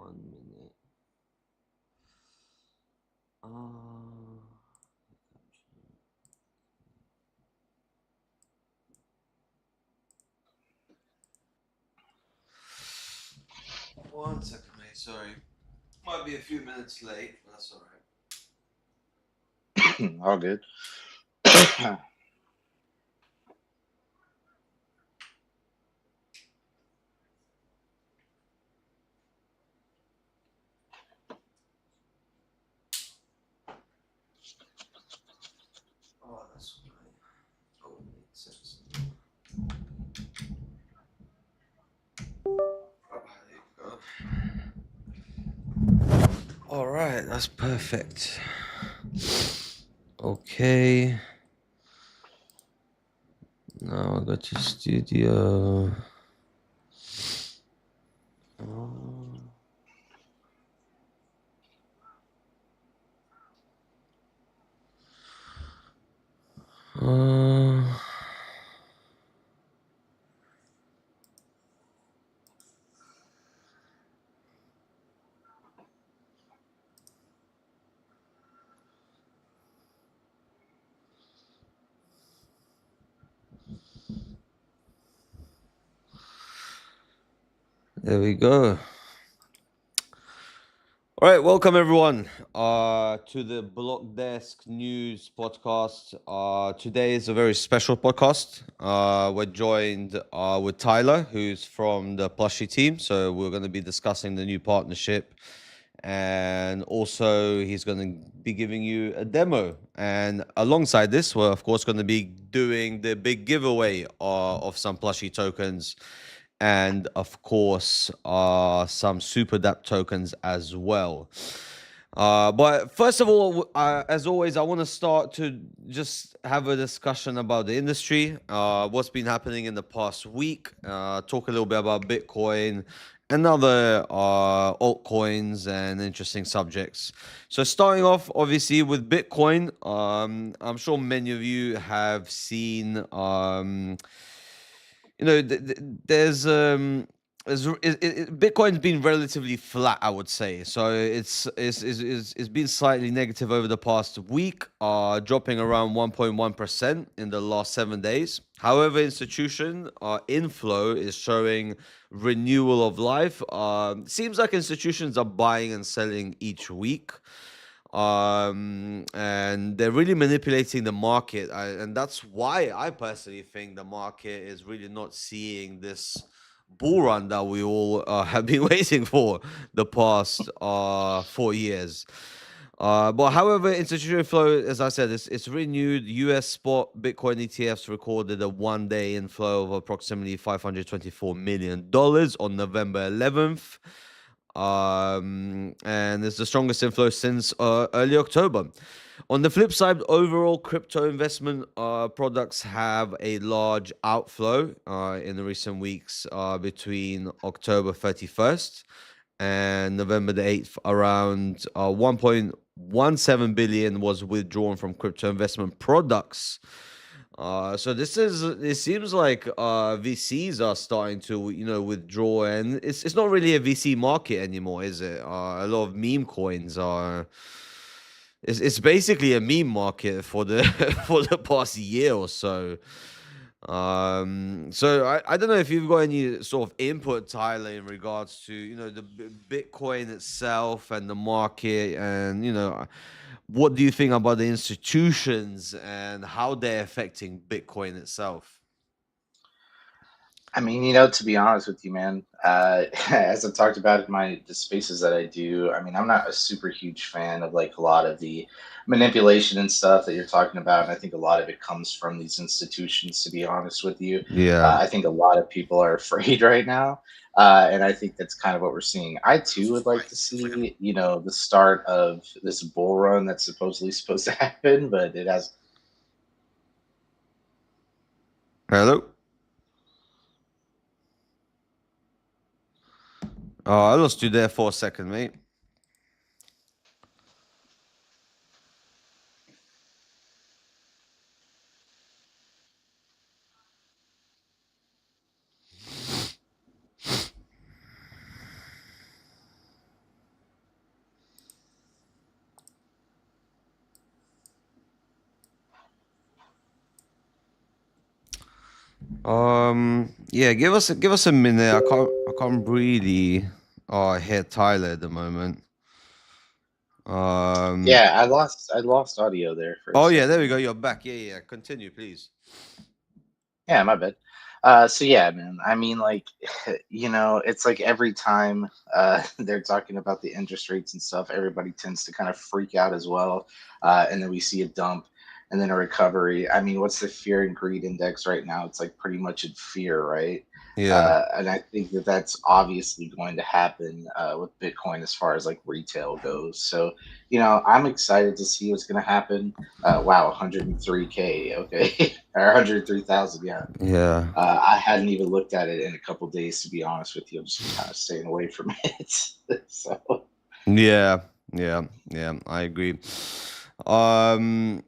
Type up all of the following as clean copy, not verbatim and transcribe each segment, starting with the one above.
1 minute. One second, mate. Sorry. Might be a few minutes late, but that's alright. All good. Oh, that's right. Oh, it makes sense. There you go. Alright, that's perfect. Okay. Now I go to studio. Uh, there we go. All right, welcome everyone to the BlockDesk News podcast. Today is a very special podcast. We're joined with Tyler, who's from the Plushie team. So we're going to be discussing the new partnership, and also he's going to be giving you a demo. And alongside this, we're of course going to be doing the big giveaway of some Plushie tokens, and of course some SuperDapp tokens as well. But first of all, as always, I want to start to just have a discussion about the industry, what's been happening in the past week, talk a little bit about Bitcoin and other altcoins and interesting subjects. So starting off, obviously, with Bitcoin, I'm sure many of you have seen Bitcoin's been relatively flat, I would say. So it's been slightly negative over the past week, dropping around 1.1% in the last 7 days. However, institution inflow is showing renewal of life. Seems like institutions are buying and selling each week, and they're really manipulating the market, and that's why I personally think the market is really not seeing this bull run that we all have been waiting for the past 4 years. But however, institutional flow, as I said, it's renewed. US spot Bitcoin ETFs recorded a 1 day inflow of approximately $524 million on November 11th. And it's the strongest inflow since early October. On the flip side, overall crypto investment products have a large outflow in the recent weeks, between October 31st and November the 8th. Around 1.17 billion was withdrawn from crypto investment products. So it seems like VCs are starting to withdraw, and it's not really a VC market anymore, is it? A lot of meme coins are. It's basically a meme market for the for the past year or so. So I don't know if you've got any sort of input, Tyler, in regards to the Bitcoin itself and the market, and what do you think about the institutions and how they're affecting Bitcoin itself? I mean, to be honest with you, man, as I've talked about in the spaces that I do, I mean, I'm not a super huge fan of like a lot of the manipulation and stuff that you're talking about. And I think a lot of it comes from these institutions, to be honest with you. Yeah. I think a lot of people are afraid right now. And I think that's kind of what we're seeing. I too would like to see, the start of this bull run that's supposed to happen, but it has. Hello. Oh, I lost you there for a second, mate. Yeah, give us a minute. I can't really hear Tyler at the moment. Um, Yeah, I lost audio there for a oh yeah, there we second. go. You're back. Yeah, yeah. Continue, please. Yeah, my bad. So yeah, man. I mean, like, it's like every time they're talking about the interest rates and stuff, everybody tends to kind of freak out as well. And then we see a dump and then a recovery. I mean, what's the fear and greed index right now? It's like pretty much in fear, right? Yeah, And I think that that's obviously going to happen with Bitcoin as far as like retail goes. So, I'm excited to see what's going to happen. Wow, 103K. Okay. Or 103,000. Yeah. yeah, I hadn't even looked at it in a couple days, to be honest with you. I've just been kind of staying away from it. So yeah, yeah, yeah. I agree. Um,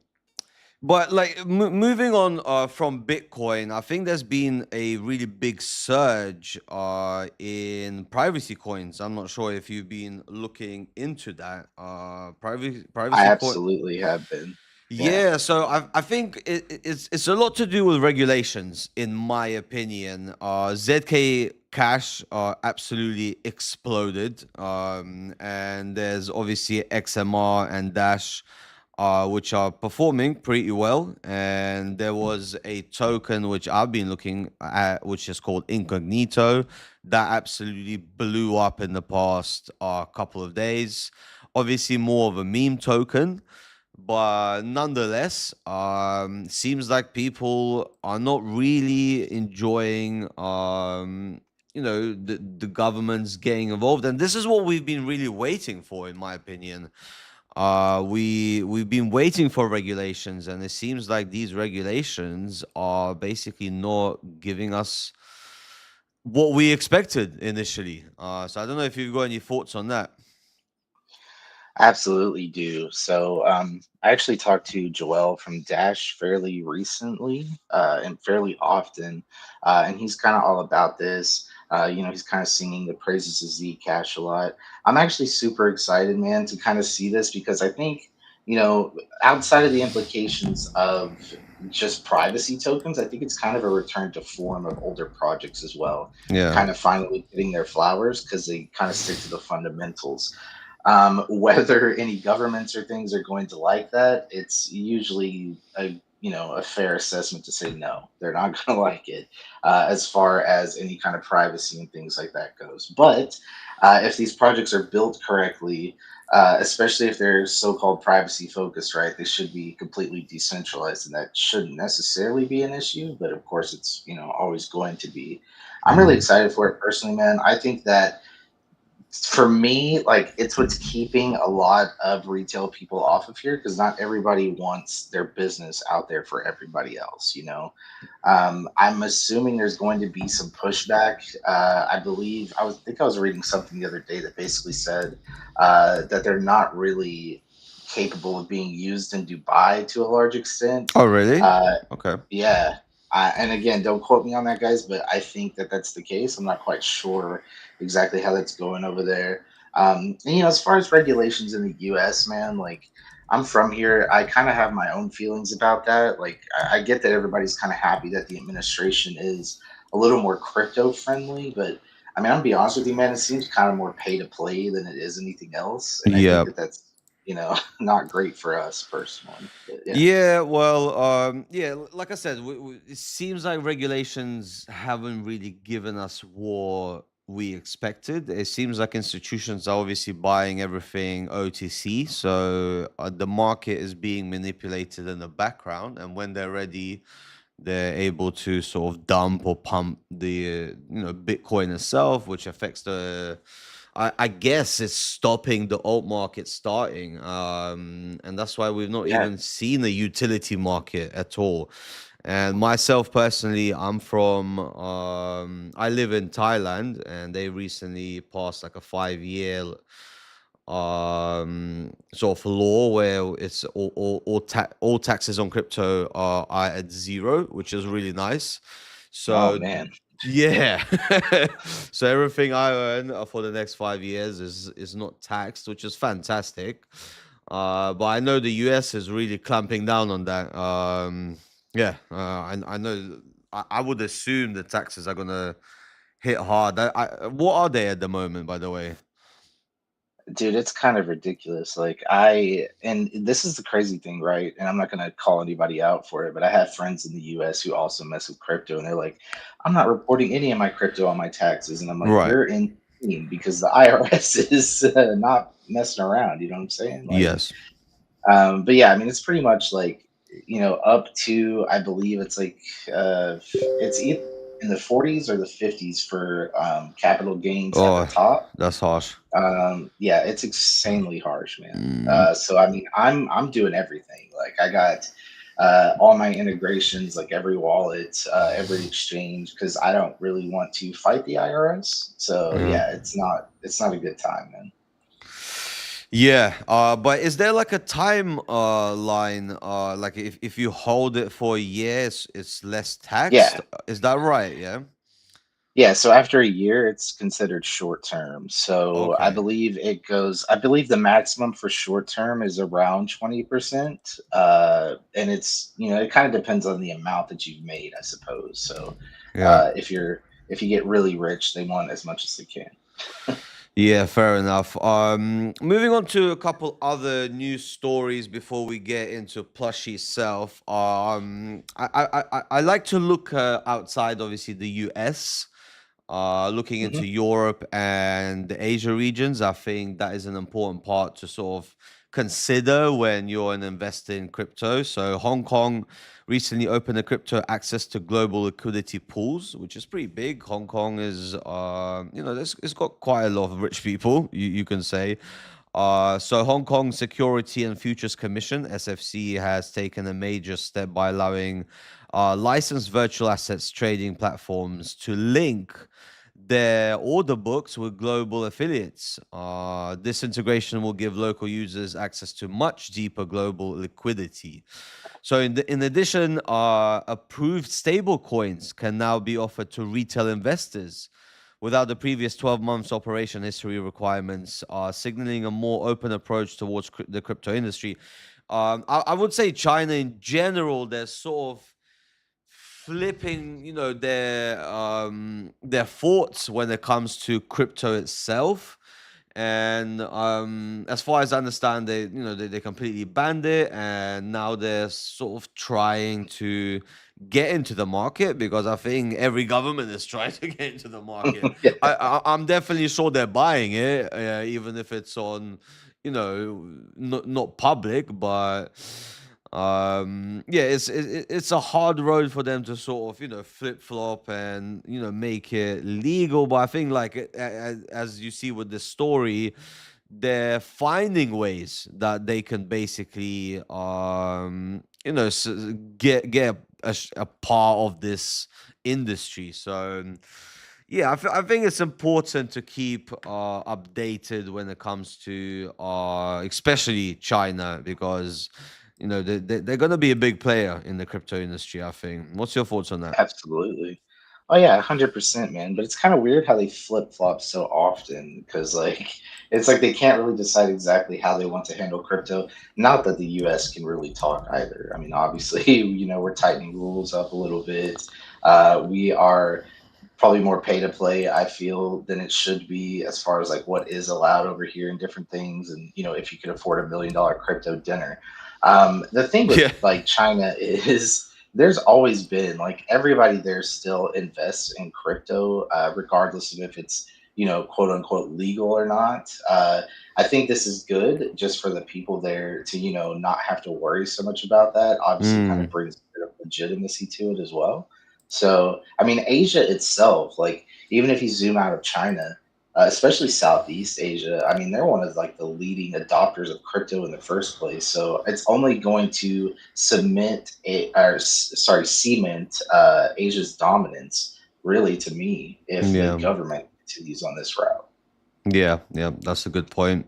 But like moving on from Bitcoin, I think there's been a really big surge in privacy coins. I'm not sure if you've been looking into that. I Privacy coin. absolutely have been. Yeah, Yeah, so I think it's a lot to do with regulations, in my opinion. ZK Cash absolutely exploded, and there's obviously XMR and Dash, which are performing pretty well. And there was a token which I've been looking at, which is called Incognito, that absolutely blew up in the past couple of days. Obviously, more of a meme token, but nonetheless, seems like people are not really enjoying the government's getting involved, and this is what we've been really waiting for, in my opinion. We've been waiting for regulations, and it seems like these regulations are basically not giving us what we expected initially. So I don't know if you've got any thoughts on that. absolutely do. So I actually talked to Joel from Dash fairly recently and fairly often, and he's kind of all about this. He's kind of singing the praises of Zcash a lot. I'm actually super excited, man, to kind of see this because I think, outside of the implications of just privacy tokens, I think it's kind of a return to form of older projects as well, Yeah. kind of finally getting their flowers because they kind of stick to the fundamentals. Whether any governments or things are going to like that, it's usually a fair assessment to say no, they're not going to like it as far as any kind of privacy and things like that goes. But if these projects are built correctly, especially if they're so-called privacy focused, right, they should be completely decentralized, and that shouldn't necessarily be an issue. But of course, it's always going to be. I'm really Mhm. excited for it personally, man. I think that for me, like it's what's keeping a lot of retail people off of here because not everybody wants their business out there for everybody else. I'm assuming there's going to be some pushback. I believe think I was reading something the other day that basically said that they're not really capable of being used in Dubai to a large extent. Oh, really? Uh, Okay. yeah. And again, don't quote me on that, guys, but I think that that's the case. I'm not quite sure exactly how that's going over there. And, as far as regulations in the US, man, like I'm from here. I kind of have my own feelings about that. Like, I get that everybody's kind of happy that the administration is a little more crypto friendly, but I mean, I'm gonna be honest with you, man, it seems kind of more pay to play than it is anything else. And I think Yeah. that that's, not great for us personally. But yeah. Yeah, well, yeah, like I said, it seems like regulations haven't really given us what we expected. It seems like institutions are obviously buying everything OTC, so the market is being manipulated in the background, and when they're ready, they're able to sort of dump or pump the Bitcoin itself, which affects the. I guess it's stopping the alt market starting, and that's why we've not Yeah. even seen a utility market at all. And myself personally, I live in Thailand, and they recently passed like a 5 year sort of law where it's all taxes on crypto are at zero, which is really nice. Oh So man. yeah, so everything I earn for the next 5 years is not taxed, which is fantastic. But I know the US is really clamping down on that. Yeah, I know. I would assume the taxes are gonna hit hard. What are they at the moment, by the way? Dude, it's kind of ridiculous. Like and this is the crazy thing, right? And I'm not gonna call anybody out for it, but I have friends in the US who also mess with crypto and they're like, I'm not reporting any of my crypto on my taxes. And I'm like, Right. you're insane because the IRS is not messing around. You know what I'm saying? Like, Yes. but yeah, I mean, it's pretty much like, up to, I believe it's like, it's either in the 40s or the 50s for capital gains at the Oh, top. that's harsh. Yeah, it's insanely harsh, man. Mm, So I mean, I'm doing everything. Like I got all my integrations, like every wallet, every exchange, because I don't really want to fight the IRS. So yeah. yeah, it's not a good time, man. Yeah, but is there like a time line? Like if you hold it for a year, it's less taxed. Yeah, Is that right? Yeah. yeah. So after a year, it's considered short term. So I Okay. believe it goes. I believe the maximum for short term is around 20%. And it kind of depends on the amount that you've made, I suppose. So Yeah. if you get really rich, they want as much as they can. Yeah, fair enough. Moving on to a couple other news stories before we get into Plushie itself. I like to look outside, obviously, the US. Looking Hmm. into Europe and the Asia regions, I think that is an important part to sort of consider when you're an investor in crypto. So Hong Kong recently opened a crypto access to global liquidity pools, which is pretty big. Hong Kong is, it's got quite a lot of rich people, you can say. So Hong Kong Security and Futures Commission (SFC) has taken a major step by allowing licensed virtual assets trading platforms to link their order books with global affiliates. This integration will give local users access to much deeper global liquidity. So, in addition, approved stable coins can now be offered to retail investors without the previous 12 months operation history requirements, signaling a more open approach towards the crypto industry. I would say China in general, they're sort of flipping, their thoughts when it comes to crypto itself. And as far as I understand, they completely banned it, and now they're sort of trying to get into the market because I think every government is trying to get into the market. Yeah, I'm definitely sure they're buying it, even if it's on, not public, but yeah, it's a hard road for them to sort of flip flop and make it legal. But I think like as you see with this story, they're finding ways that they can basically get a part of this industry. So yeah, I think it's important to keep updated when it comes to especially China, because they're going to be a big player in the crypto industry, I think. What's your thoughts on that? absolutely. Oh yeah, 100%, man. But it's kind of weird how they flip flop so often because like it's like they can't really decide exactly how they want to handle crypto. Not that the US can really talk either. I mean, obviously, we're tightening rules up a little bit. We are probably more pay to play, I feel, than it should be as far as like what is allowed over here and different things. And if you could afford $1 million crypto dinner. The thing with Yeah. like China is there's always been like everybody there still invests in crypto, regardless of if it's quote unquote legal or not. I think this is good just for the people there to not have to worry so much about that. Obviously, kind of Mm, brings a bit of legitimacy to it as well. So, I mean, Asia itself, like, even if you zoom out of China, especially Southeast Asia, I mean, they're one of like the leading adopters of crypto in the first place. So it's only going to cement Asia's dominance, really, to me, if the yeah. government continues on this route. Yeah, yeah, that's a good point.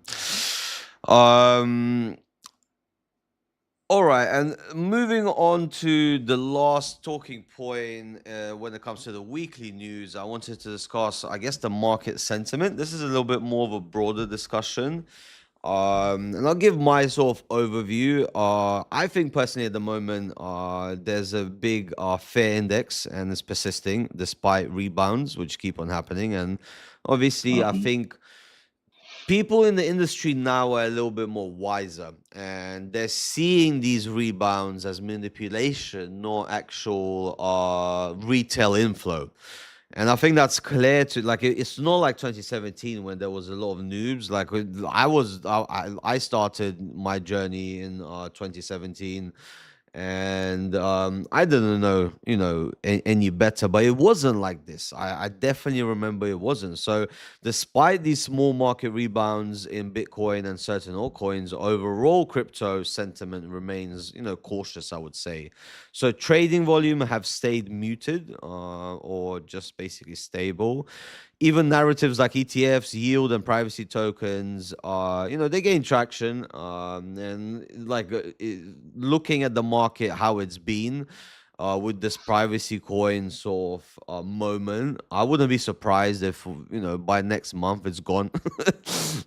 Um, all right, and moving on to the last talking point when it comes to the weekly news, I wanted to discuss, I guess, the market sentiment. This is a little bit more of a broader discussion. And I'll give my sort of overview. I think personally at the moment, there's a big fear index and it's persisting despite rebounds, which keep on happening. And obviously, I Hmm. think people in the industry now are a little bit more wiser and they're seeing these rebounds as manipulation, not actual retail inflow. And I think that's clear to like it's not like 2017 when there was a lot of noobs. Like I started my journey in 2017, and I didn't know any better, but it wasn't like this. I definitely remember it wasn't. So despite these small market rebounds in Bitcoin and certain altcoins, overall crypto sentiment remains cautious, I would say. So trading volume have stayed muted or just basically stable. Even narratives like ETFs, yield, and privacy tokens, they gain traction. And like looking at the market, how it's been with this privacy coin sort of moment, I wouldn't be surprised if by next month it's gone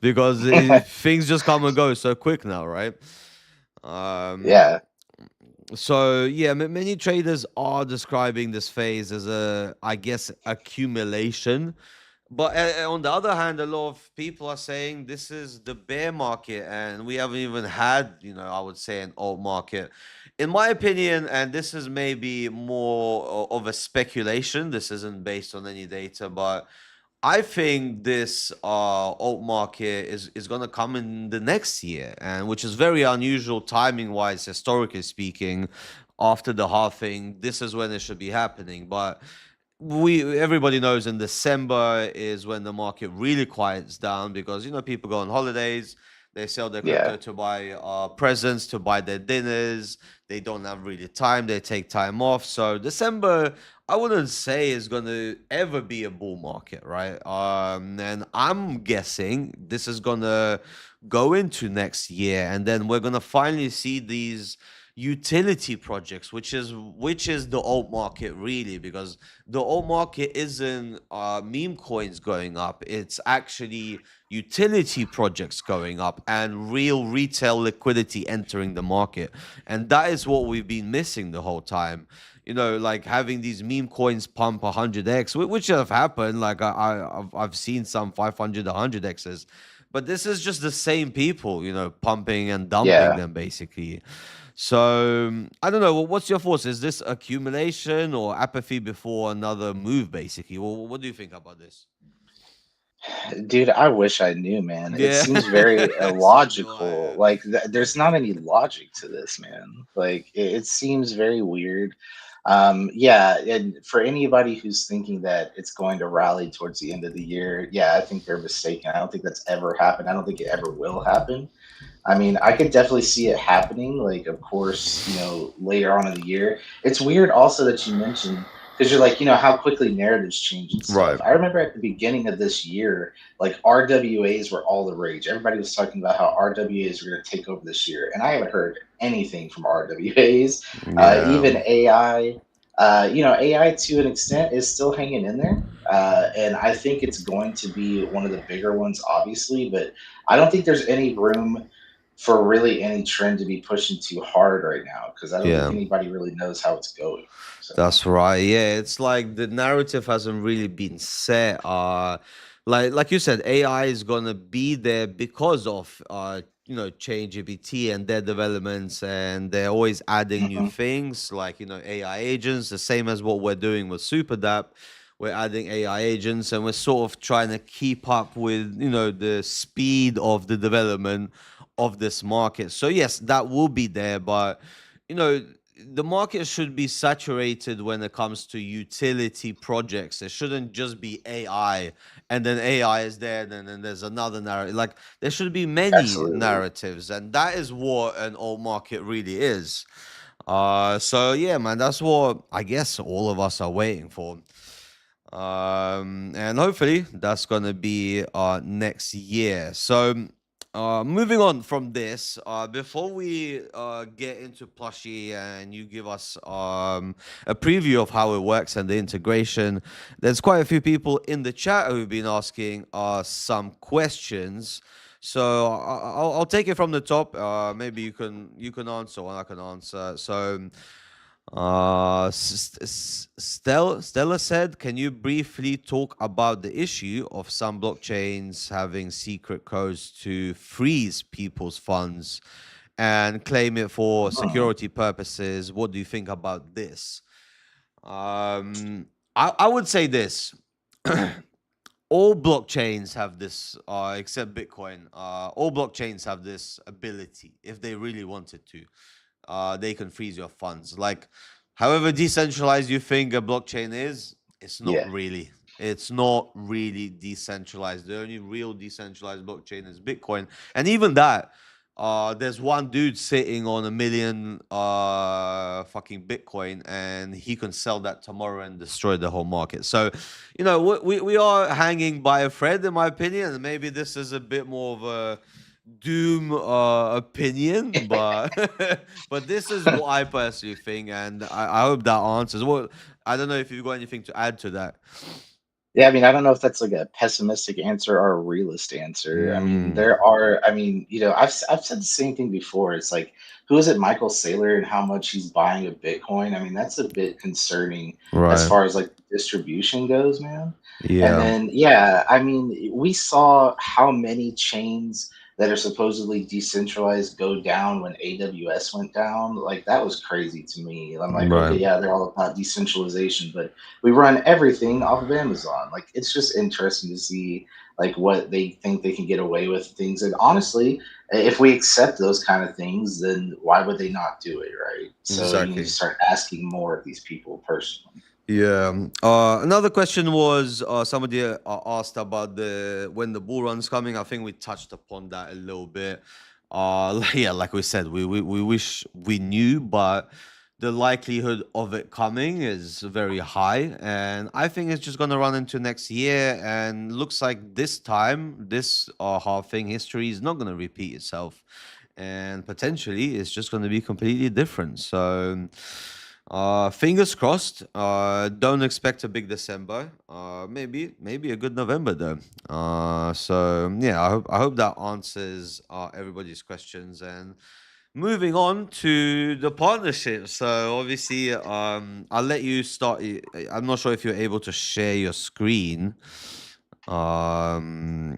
because things just come and go so quick now, right? Um, Yeah, so yeah, many traders are describing this phase as a, I guess, accumulation. But on the other hand, a lot of people are saying this is the bear market, and we haven't even had, I would say, an alt market. In my opinion, and this is maybe more of a speculation. This isn't based on any data, but I think this alt market is going to come in the next year, and which is very unusual timing wise, historically speaking. After the halving, this is when it should be happening. But we everybody knows in December is when the market really quiets down because people go on holidays, they sell their yeah, crypto to buy presents, to buy their dinners. They don't have really time. They take time off. So December, I wouldn't say is going to ever be a bull market, right? And I'm guessing this is going to go into next year, and then we're going to finally see these utility projects, which is the alt market really, because the alt market isn't meme coins going up, it's actually utility projects going up and real retail liquidity entering the market. And that is what we've been missing the whole time, like having these meme coins pump 100x, which have happened. Like I've seen some 500 100x's, but this is just the same people, pumping and dumping yeah. them basically. So I don't know. What's your thoughts? Is this accumulation or apathy before another move? Basically, well, what do you think about this? Dude, I wish I knew, man. It Yeah, seems very so do I. illogical. Like, there's not any logic to this, man. Like, it seems very weird. Yeah, and for anybody who's thinking that it's going to rally towards the end of the year, yeah, I think they're mistaken. I don't think that's ever happened. I don't think it ever will happen. I mean, I could definitely see it happening. Like, of course, later on in the year. It's weird also that you mentioned because you're like, how quickly narratives change and stuff. Right. I remember at the beginning of this year, like RWAs were all the rage. Everybody was talking about how RWAs were going to take over this year, and I haven't heard anything from RWAs. Yeah. Even AI, AI to an extent is still hanging in there. And I think it's going to be one of the bigger ones, obviously, but I don't think there's any room for really any trend to be pushing too hard right now because I don't think Yeah. anybody really knows how it's going. So, That's right. Yeah, it's like the narrative hasn't really been set. Like you said, AI is gonna be there because of ChangeGPT and their developments, and they're always adding new mhm. things like AI agents, the same as what we're doing with SuperDapp. We're adding AI agents, and we're sort of trying to keep up with the speed of the development of this market. So yes, that will be there, but you know the market should be saturated when it comes to utility projects. It shouldn't just be AI, and then AI is there, and then there's another narrative. Like there should be many Absolutely. narratives, and that is what an alt market really is. So yeah, man, that's what I guess all of us are waiting for. And hopefully that's gonna be next year. So Moving on from this, before we get into Plushie and you give us a preview of how it works and the integration, there's quite a few people in the chat who've been asking some questions. So I'll take it from the top. Maybe you can answer or I can answer. So Stella said, "Can you briefly talk about the issue of some blockchains having secret codes to freeze people's funds and claim it for Hmm. security purposes? What do you think about this?" I would say this. All blockchains have this, except Bitcoin. All blockchains have this ability, if they really wanted to. They can freeze your funds. Like, however decentralized you think a blockchain is, it's not Yeah. really. It's not really decentralized. The only real decentralized blockchain is Bitcoin, and even that, there's one dude sitting on 1 million fucking Bitcoin, and he can sell that tomorrow and destroy the whole market. So, we are hanging by a thread, in my opinion, and maybe this is a bit more of a doom opinion, but but this is what I personally think, and I hope that answers. Well, I don't know if you've got anything to add to that. Yeah, I mean, I don't know if that's like a pessimistic answer or a realist answer. I mean, Mm, there are, I mean, I've said the same thing before. It's like, who is it, Michael Saylor, and how much he's buying of Bitcoin? I mean, that's a bit concerning as right. far as like distribution goes, man. And Yeah. then, yeah, I mean, we saw how many chains that are supposedly decentralized go down when AWS went down. Like, that was crazy to me. I'm like, okay, Right. yeah, they're all about decentralization, but we run everything off of Amazon. Like, it's just interesting to see like what they think they can get away with things. And honestly, if we accept those kind of things, then why would they not do it, right? So you need to Exactly. start asking more of these people personally. Yeah. Another question was somebody asked about the when the bull run's coming. I think we touched upon that a little bit. Yeah, like we said, we wish we knew, but the likelihood of it coming is very high, and I think it's just gonna run into next year. And looks like this time, this halving history is not gonna repeat itself, and potentially it's just gonna be completely different. So. Fingers crossed. Don't expect a big December. Maybe a good November though. So yeah, I hope that answers everybody's questions. And moving on to the partnership. So obviously, I'll let you start. I'm not sure if you're able to share your screen. Um,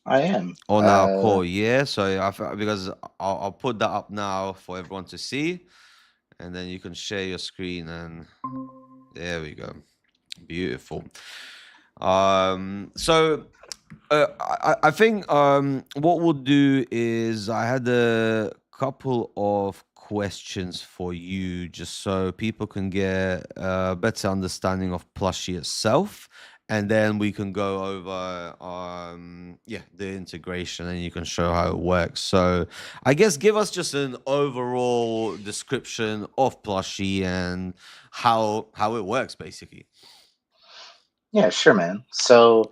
I am. on our call, yeah. So because I'll put that up now for everyone to see, and then you can share your screen and there we go. Beautiful. So I think what we'll do is I had a couple of questions for you just so people can get a better understanding of Plushie itself. And then we can go over yeah, the integration and you can show how it works. So I guess give us just an overall description of Plushie and how it works basically. Yeah, sure, man. So,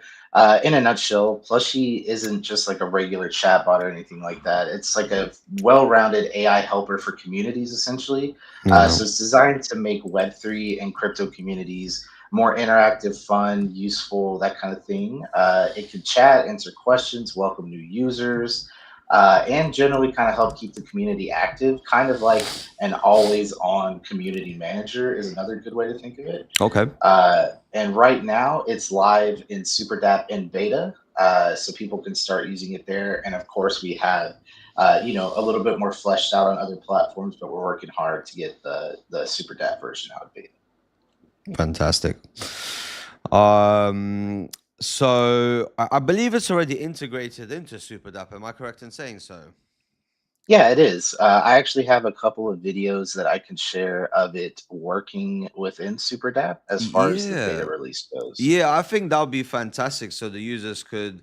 in a nutshell, Plushie isn't just like a regular chatbot or anything like that. It's like a well-rounded AI helper for communities, essentially. Yeah. So it's designed to make Web3 and crypto communities more interactive, fun, useful, that kind of thing. It can chat, answer questions, welcome new users, and generally kind of help keep the community active. Kind of like an always-on community manager is another good way to think of it. Okay. And right now, it's live in SuperDapp in beta, so people can start using it there. And of course, we have, a little bit more fleshed out on other platforms, but we're working hard to get the SuperDapp version out of beta. Fantastic. Um, so I believe it's already integrated into SuperDapp. Am I correct in saying so? Yeah, it is. I actually have a couple of videos that I can share of it working within SuperDapp as far as the beta Yeah. release goes. Yeah, I think that would be fantastic so the users could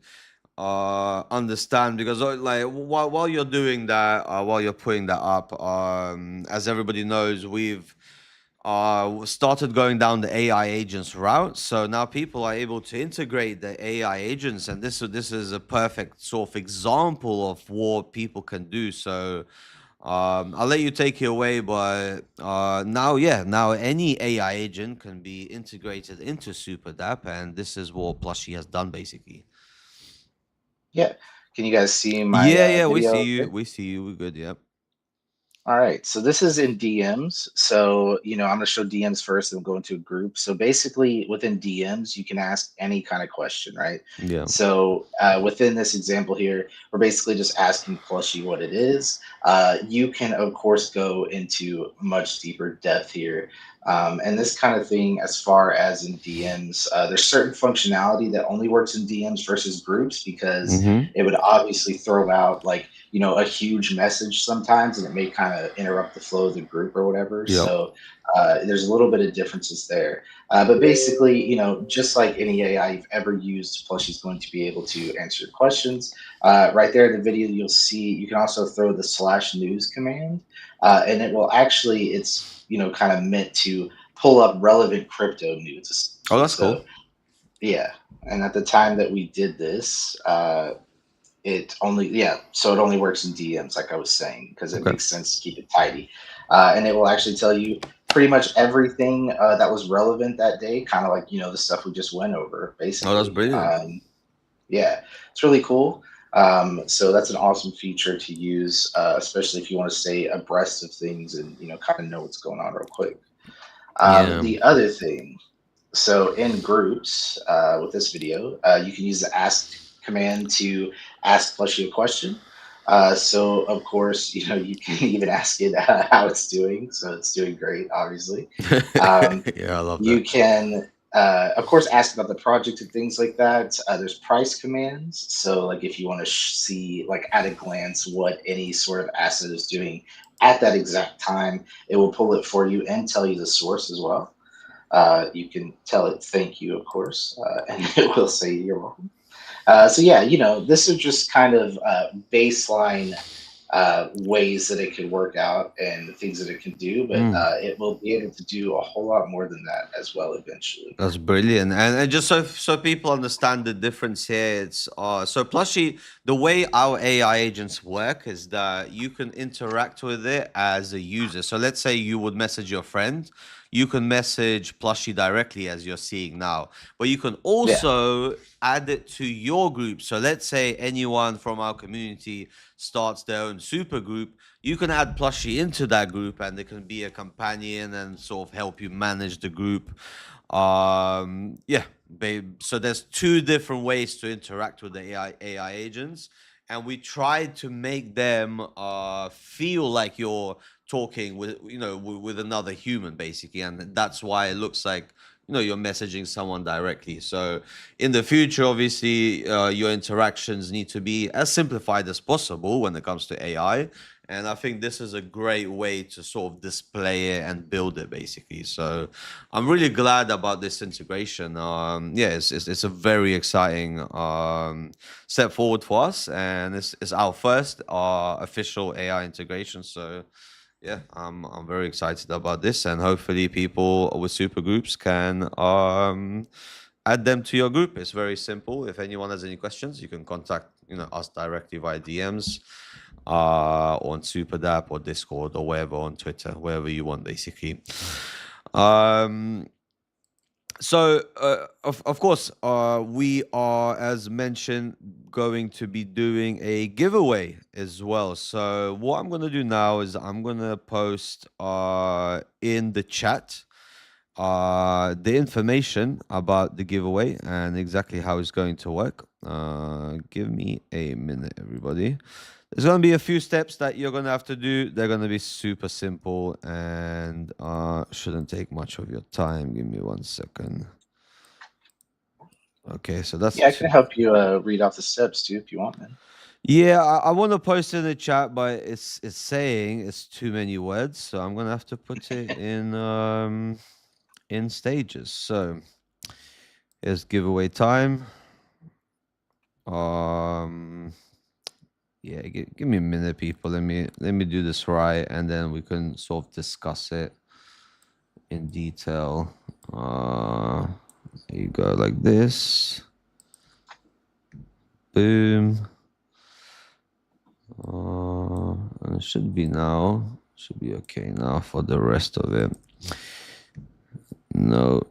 understand because like while you're doing that while you're putting that up as everybody knows started going down the AI agents route. So now people are able to integrate the AI agents, and this is a perfect sort of example of what people can do. So I'll let you take it away, but now, yeah, now any AI agent can be integrated into SuperDapp, and this is what Plushie has done basically. Yeah. Can you guys see my Yeah, yeah, we video see okay? you. We see you. We're good. Yep. All right, so this is in DMs. So, I'm going to show DMs first and go into a group. So, basically, within DMs, you can ask any kind of question, right? Yeah. So, within this example here, we're basically just asking Plushie what it is. You can, of course, go into much deeper depth here. And this kind of thing, as far as in DMs, there's certain functionality that only works in DMs versus groups because Mm-hmm. it would obviously throw out like a huge message sometimes, and it may kind of interrupt the flow of the group or whatever. Yep. So there's a little bit of differences there. But basically, just like any AI you've ever used, Plushie's going to be able to answer your questions. Right there in the video, you'll see you can also throw the /news command, and it will actually, it's, kind of meant to pull up relevant crypto news, Oh, essentially. that's cool. So, yeah. And at the time that we did this, so it only works in DMs, like I was saying, because it Okay. makes sense to keep it tidy. And it will actually tell you pretty much everything that was relevant that day, kind of like, the stuff we just went over, Oh, that's basically. brilliant. Yeah, it's really cool. So that's an awesome feature to use, especially if you want to stay abreast of things and, kind of know what's going on real quick. Yeah. The other thing, so in groups with this video, you can use the ask command to ask Plushie a question. So of course, you can even ask it how it's doing. So it's doing great, obviously. Um, Yeah, I love that. you can, of course, ask about the project and things like that. There's price commands. So like if you want to see like at a glance what any sort of asset is doing at that exact time, it will pull it for you and tell you the source as well. You can tell it thank you, of course, and it will say you're welcome. So yeah, this is just kind of baseline ways that it can work out and the things that it can do, but Mm. it will be able to do a whole lot more than that as well eventually. That's brilliant, and just so people understand the difference here, it's so Plushie. The way our AI agents work is that you can interact with it as a user. So let's say you would message your friend, you can message Plushie directly as you're seeing now, but you can Yeah. also add it to your group. So let's say anyone from our community starts their own super group, you can add Plushie into that group, and it can be a companion and sort of help you manage the group. Yeah, babe. So there's two different ways to interact with the AI agents, and we try to make them feel like you're talking with with another human basically, and that's why it looks like you're messaging someone directly. So in the future, obviously, your interactions need to be as simplified as possible when it comes to AI. And I think this is a great way to sort of display it and build it, basically. So I'm really glad about this integration. Yeah, it's a very exciting step forward for us, and it's our first official AI integration. So yeah, I'm very excited about this, and hopefully people with super groups can add them to your group. It's very simple. If anyone has any questions, you can contact us directly via DMs on SuperDapp or Discord or wherever, on Twitter, wherever you want, basically. Um, of course, we are, as mentioned, going to be doing a giveaway as well. So what I'm going to do now is I'm going to post in the chat the information about the giveaway and exactly how it's going to work. Give me a minute, everybody. There's going to be a few steps that you're going to have to do. They're going to be super simple and shouldn't take much of your time. Give me 1 second. Okay, so that's Yeah, I can help you read off the steps too if you want, man. yeah. I want to post in the chat, but it's saying it's too many words, so I'm gonna have to put it in stages. So here's giveaway time. Um, yeah, give me a minute, people. Let me do this right, and then we can sort of discuss it in detail. You go like this. Boom. And it should be now. Should be okay now for the rest of it. No.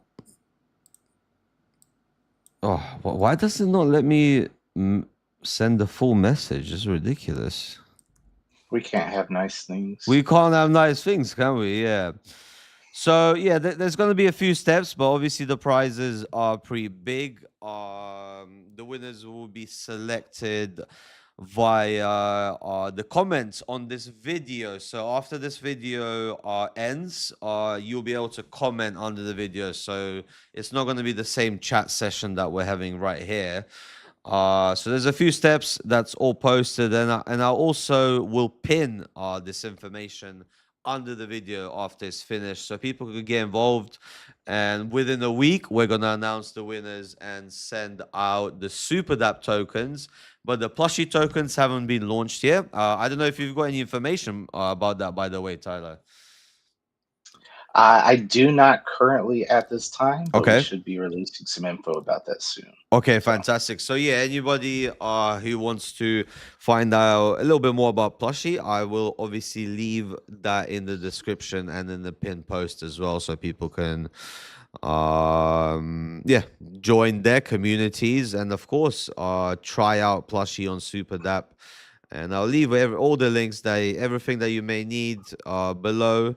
Oh, why does it not let me send the full message? It's ridiculous. We can't have nice things. We can't have nice things, can we? Yeah. So yeah, there's going to be a few steps, but obviously the prizes are pretty big. The winners will be selected via the comments on this video. So after this video ends, you'll be able to comment under the video. So it's not going to be the same chat session that we're having right here. So there's a few steps that's all posted, and I also will pin this information under the video after it's finished, so people could get involved. And within a week, we're gonna announce the winners and send out the SuperDapp tokens. But the plushie tokens haven't been launched yet. I don't know if you've got any information about that, by the way, Tyler. I do not currently at this time, but we Okay. should be releasing some info about that soon. Okay, fantastic. So yeah, anybody who wants to find out a little bit more about Plushie, I will obviously leave that in the description and in the pinned post as well, so people can yeah, join their communities, and of course try out Plushie on SuperDapp. And I'll leave all the links, everything that you may need below,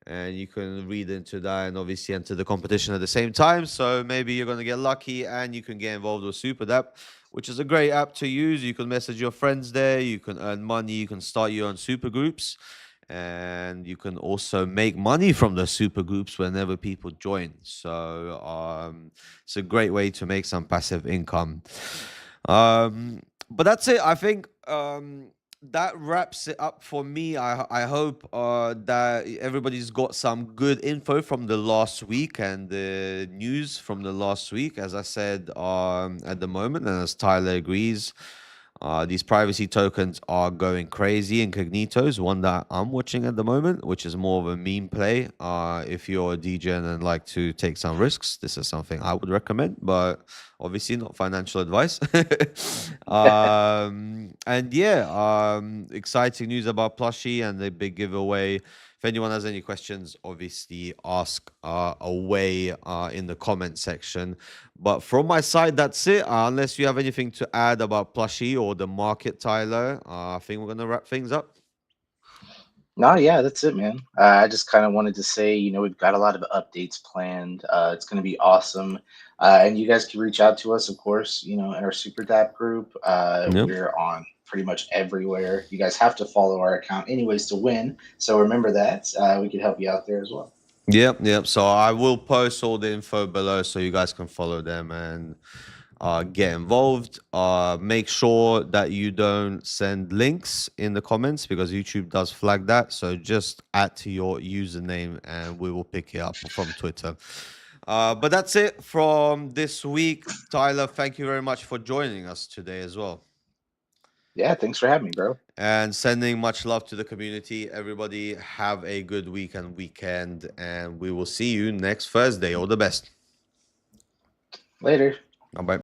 and you can read into that and obviously enter the competition at the same time. So maybe you're going to get lucky and you can get involved with SuperDapp, which is a great app to use. You can message your friends there, you can earn money, you can start your own super groups, and you can also make money from the super groups whenever people join. So it's a great way to make some passive income. But that's it. I think that wraps it up for me. I hope that everybody's got some good info from the last week and the news from the last week. As I said, at the moment, and as Tyler agrees, these privacy tokens are going crazy. Incognito is one that I'm watching at the moment, which is more of a meme play. If you're a DJ and like to take some risks, this is something I would recommend, but obviously not financial advice. And yeah, exciting news about Plushie and the big giveaway. If anyone has any questions, obviously ask away in the comment section. But from my side, that's it. Unless you have anything to add about Plushie or the market, Tyler, I think we're going to wrap things up. No, yeah, that's it, man. I just kind of wanted to say, we've got a lot of updates planned. It's going to be awesome. And you guys can reach out to us, of course, in our SuperDapp group. Yep. We're on pretty much everywhere. You guys have to follow our account anyways to win. So remember that. We can help you out there as well. Yep. So I will post all the info below so you guys can follow them and get involved. Make sure that you don't send links in the comments because YouTube does flag that. So just add to your username and we will pick it up from Twitter. But that's it from this week. Tyler, thank you very much for joining us today as well. Yeah, thanks for having me, bro. And sending much love to the community. Everybody have a good week and weekend, and we will see you next Thursday. All the best. Later. Bye-bye.